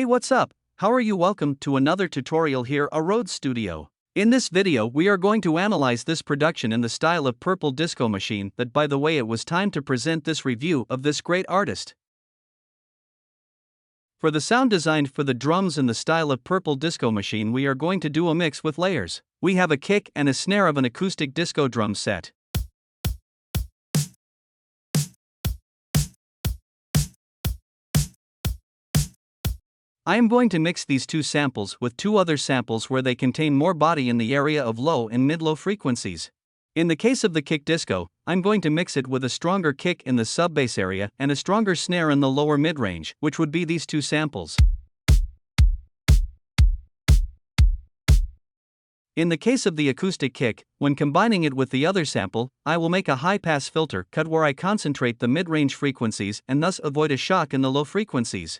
Hey, what's up? How are you? Welcome to another tutorial here at Rhodes Studio. In this video we are going to analyze this production in the style of Purple Disco Machine. That, by the way, it was time to present this review of this great artist. For the sound designed for the drums in the style of Purple Disco Machine, we are going to do a mix with layers. We have a kick and a snare of an acoustic disco drum set. I am going to mix these two samples with two other samples where they contain more body in the area of low and mid-low frequencies. In the case of the kick disco, I'm going to mix it with a stronger kick in the sub-bass area and a stronger snare in the lower mid-range, which would be these two samples. In the case of the acoustic kick, when combining it with the other sample, I will make a high-pass filter cut where I concentrate the mid-range frequencies and thus avoid a shock in the low frequencies.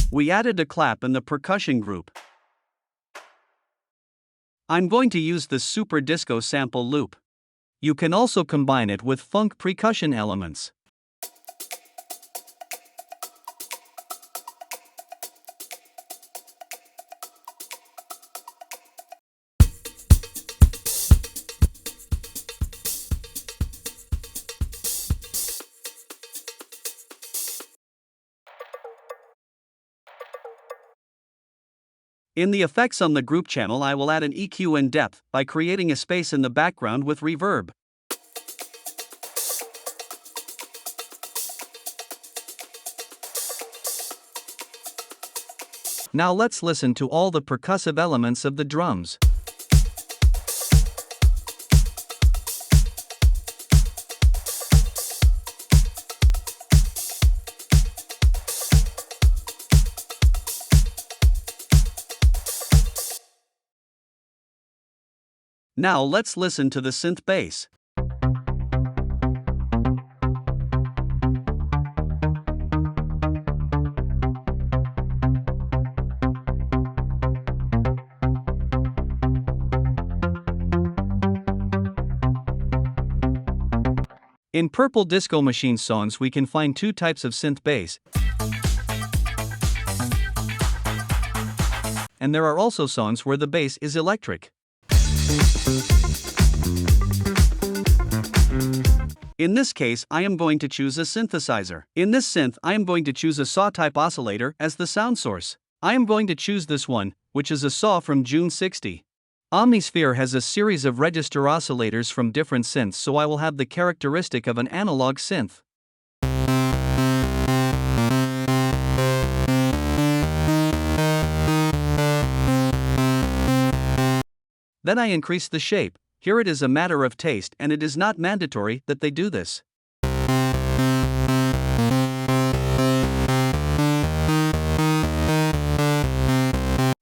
We added a clap in the percussion group. I'm going to use the Super Disco sample loop. You can also combine it with funk percussion elements. In the effects on the group channel, I will add an EQ and depth by creating a space in the background with reverb. Now let's listen to all the percussive elements of the drums. Now let's listen to the synth bass. In Purple Disco Machine songs we can find two types of synth bass. And there are also songs where the bass is electric. In this case, I am going to choose a synthesizer. In this synth, I am going to choose a saw-type oscillator as the sound source. I am going to choose this one, which is a saw from Juno 60. Omnisphere has a series of register oscillators from different synths, so I will have the characteristic of an analog synth. Then I increase the shape. Here it is a matter of taste and it is not mandatory that they do this.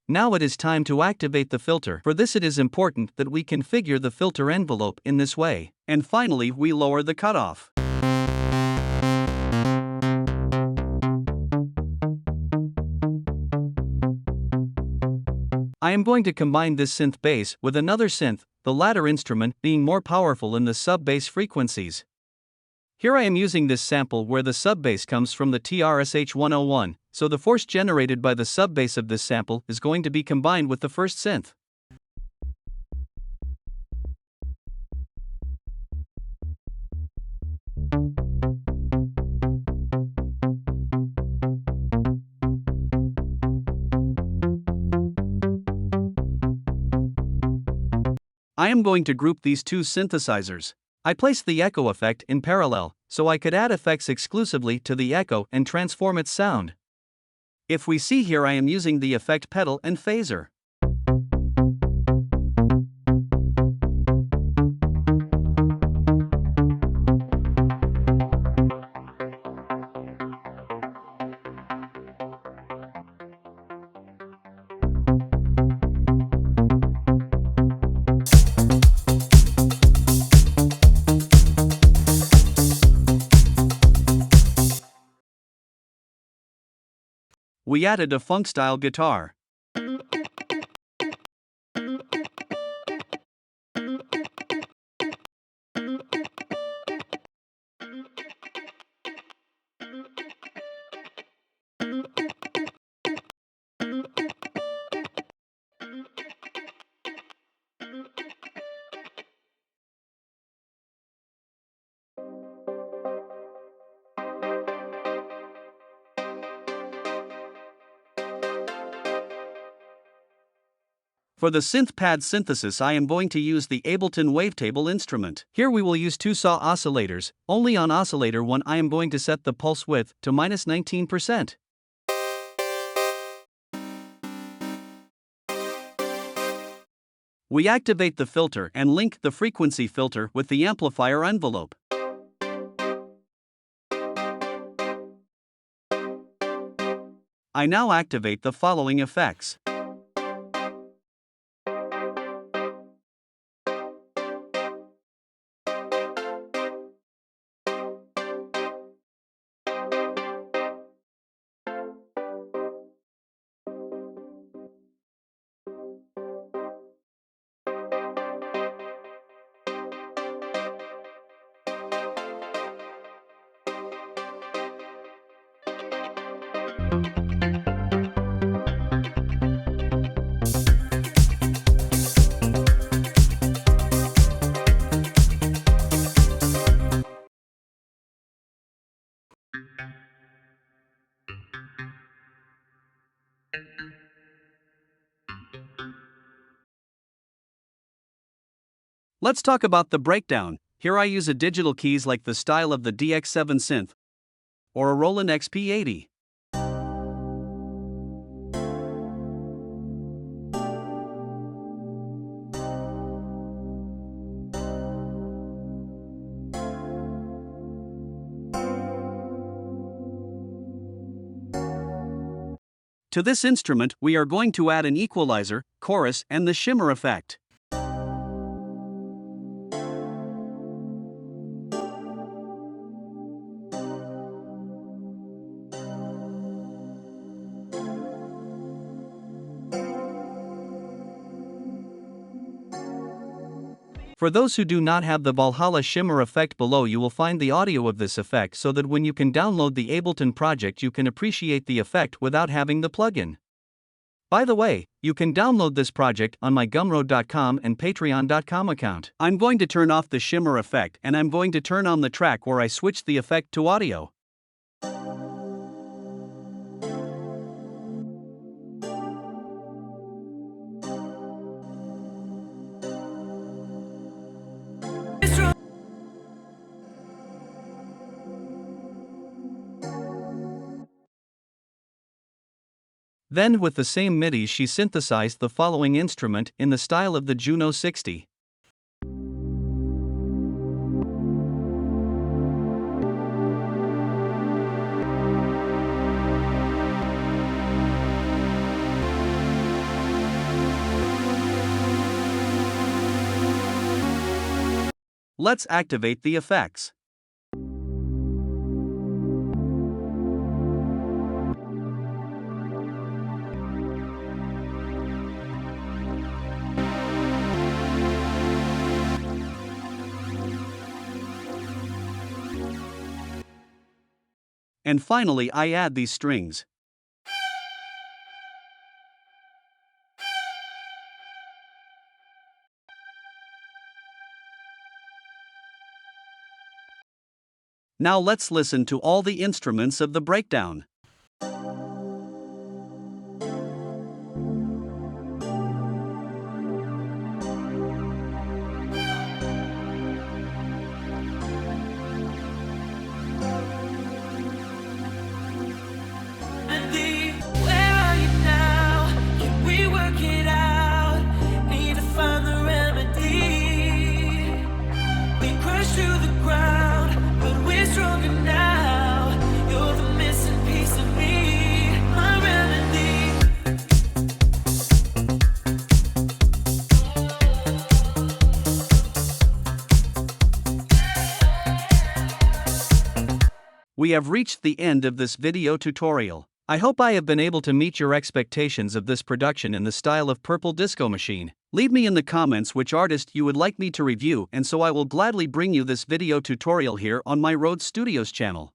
Now it is time to activate the filter. For this it is important that we configure the filter envelope in this way. And finally we lower the cutoff. I am going to combine this synth bass with another synth, the latter instrument being more powerful in the sub-bass frequencies. Here I am using this sample where the sub-bass comes from the TRSH 101, so the force generated by the sub-bass of this sample is going to be combined with the first synth. I am going to group these two synthesizers. I placed the echo effect in parallel, so I could add effects exclusively to the echo and transform its sound. If we see here, I am using the effect pedal and phaser. We added a funk-style guitar. For the synth pad synthesis, I am going to use the Ableton Wavetable instrument. Here we will use two saw oscillators. Only on oscillator 1 I am going to set the pulse width to -19%. We activate the filter and link the frequency filter with the amplifier envelope. I now activate the following effects. Let's talk about the breakdown. Here I use a digital keys like the style of the DX7 Synth or a Roland XP80. To this instrument, we are going to add an equalizer, chorus, and the shimmer effect. For those who do not have the Valhalla shimmer effect, below you will find the audio of this effect so that when you can download the Ableton project you can appreciate the effect without having the plugin. By the way, you can download this project on my gumroad.com and patreon.com account. I'm going to turn off the shimmer effect and I'm going to turn on the track where I switched the effect to audio. Then with the same MIDI she synthesized the following instrument in the style of the Juno 60. Let's activate the effects. And finally I add these strings. Now let's listen to all the instruments of the breakdown. We have reached the end of this video tutorial. I hope I have been able to meet your expectations of this production in the style of Purple Disco Machine. Leave me in the comments which artist you would like me to review, and so I will gladly bring you this video tutorial here on my Rhodes Studios channel.